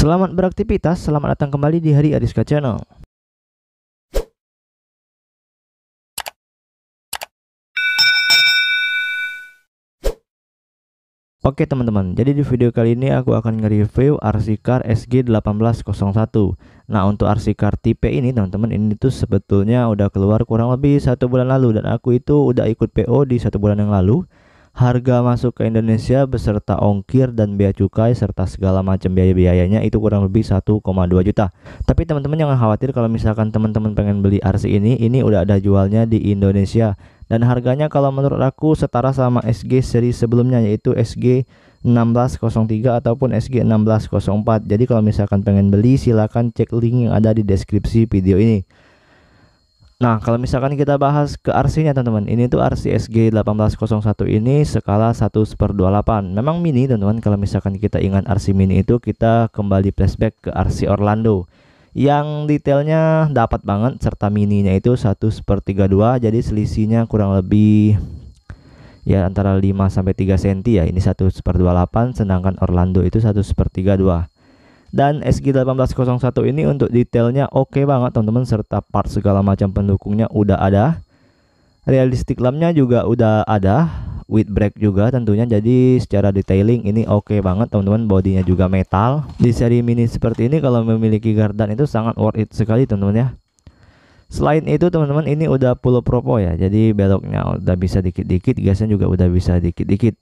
Selamat beraktivitas, selamat datang kembali di Hari Ariska Channel. Oke teman-teman, jadi di video kali ini aku akan nge-review RC Car SG1801. Nah, untuk RC Car tipe ini teman-teman, ini tuh sebetulnya udah keluar kurang lebih 1 bulan lalu, dan aku itu udah ikut PO di 1 bulan yang lalu. Harga masuk ke Indonesia beserta ongkir dan bea cukai serta segala macam biaya-biayanya itu kurang lebih 1,2 juta. Tapi teman-teman jangan khawatir kalau misalkan teman-teman pengen beli RC ini udah ada jualnya di Indonesia. Dan harganya kalau menurut aku setara sama SG seri sebelumnya, yaitu SG 1603 ataupun SG 1604. Jadi kalau misalkan pengen beli silahkan cek link yang ada di deskripsi video ini. Nah, kalau misalkan kita bahas ke RC-nya teman-teman, ini tuh RC SG 1801 ini skala 1/28. Memang mini teman-teman. Kalau misalkan kita ingat RC mini itu, kita kembali flashback ke RC Orlando yang detailnya dapat banget, serta mininya itu 1/32. Jadi selisihnya kurang lebih ya antara 5 sampai 3 cm ya. Ini 1/28, sedangkan Orlando itu 1/32. Dan SG1801 ini untuk detailnya oke banget teman-teman, serta part segala macam pendukungnya udah ada. Realistic lampnya juga udah ada, with brake juga tentunya. Jadi secara detailing ini oke banget teman-teman. Bodinya juga metal. Di seri mini seperti ini kalau memiliki gardan itu sangat worth it sekali teman-teman ya. Selain itu teman-teman, ini udah full propo ya. Jadi beloknya udah bisa dikit-dikit, gasnya juga udah bisa dikit-dikit.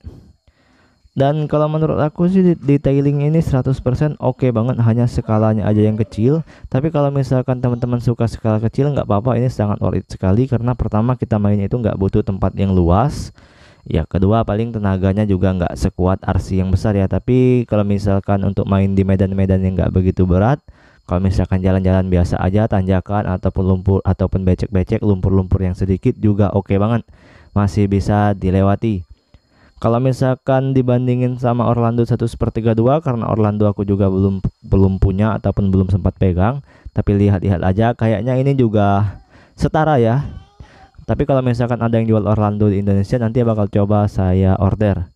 Dan kalau menurut aku sih detailing ini 100% oke banget, hanya skalanya aja yang kecil. Tapi kalau misalkan teman-teman suka skala kecil nggak apa-apa, ini sangat worth it sekali. Karena pertama kita mainnya itu nggak butuh tempat yang luas. Ya kedua paling tenaganya juga nggak sekuat RC yang besar ya. Tapi kalau misalkan untuk main di medan-medan yang nggak begitu berat, kalau misalkan jalan-jalan biasa aja, tanjakan ataupun lumpur ataupun becek-becek, lumpur-lumpur yang sedikit juga oke banget, masih bisa dilewati. Kalau misalkan dibandingin sama Orlando 1/32, karena Orlando aku juga belum punya ataupun belum sempat pegang, tapi lihat-lihat aja kayaknya ini juga setara ya. Tapi kalau misalkan ada yang jual Orlando di Indonesia, nanti bakal coba saya order.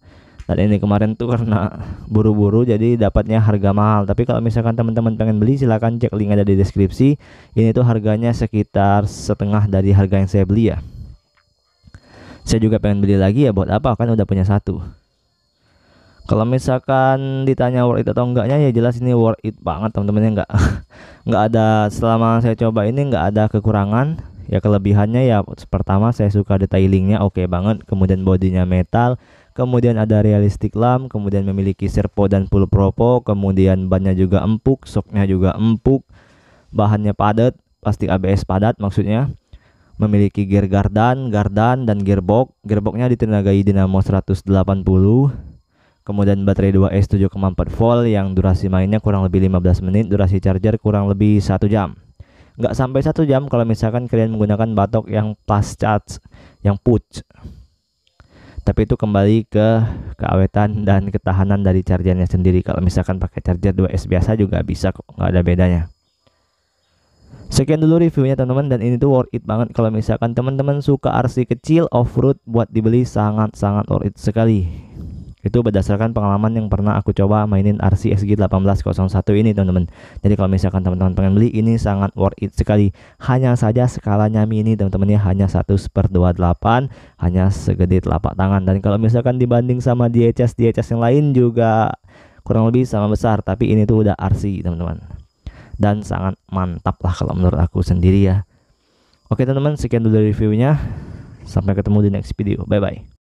Dan ini kemarin tuh karena buru-buru jadi dapatnya harga mahal. Tapi kalau misalkan teman-teman pengen beli, silahkan cek link ada di deskripsi. Ini tuh harganya sekitar setengah dari harga yang saya beli ya. Saya juga pengen beli lagi ya, buat apa, kan udah punya satu. Kalau misalkan ditanya worth it atau enggaknya, ya jelas ini worth it banget teman-teman ya. Nggak ada, selama saya coba ini nggak ada kekurangan. Ya kelebihannya ya pertama saya suka detailingnya oke banget, kemudian bodinya metal, kemudian ada realistic lamp, kemudian memiliki servo dan full propo, kemudian bannya juga empuk, shocknya juga empuk, bahannya padat, plastik ABS padat maksudnya. Memiliki gear gardan dan gearboxnya ditenagai dinamo 180. Kemudian baterai 2S 7,4 volt yang durasi mainnya kurang lebih 15 menit, durasi charger kurang lebih 1 jam. Nggak sampai 1 jam kalau misalkan kalian menggunakan batok yang fast charge, yang push. Tapi itu kembali ke keawetan dan ketahanan dari chargernya sendiri. Kalau misalkan pakai charger 2S biasa juga bisa kok, nggak ada bedanya. Sekian dulu reviewnya teman-teman, dan ini tuh worth it banget. Kalau misalkan teman-teman suka RC kecil off-road buat dibeli, sangat-sangat worth it sekali. Itu berdasarkan pengalaman yang pernah aku coba mainin RC SG1801 ini teman-teman. Jadi kalau misalkan teman-teman pengen beli, ini sangat worth it sekali. Hanya saja skalanya mini teman-teman ya, hanya 1/28, hanya segede telapak tangan. Dan kalau misalkan dibanding sama DHS yang lain juga kurang lebih sama besar, tapi ini tuh udah RC teman-teman, dan sangat mantap lah kalau menurut aku sendiri ya. Oke teman-teman, sekian dulu reviewnya. Sampai ketemu di next video. Bye bye.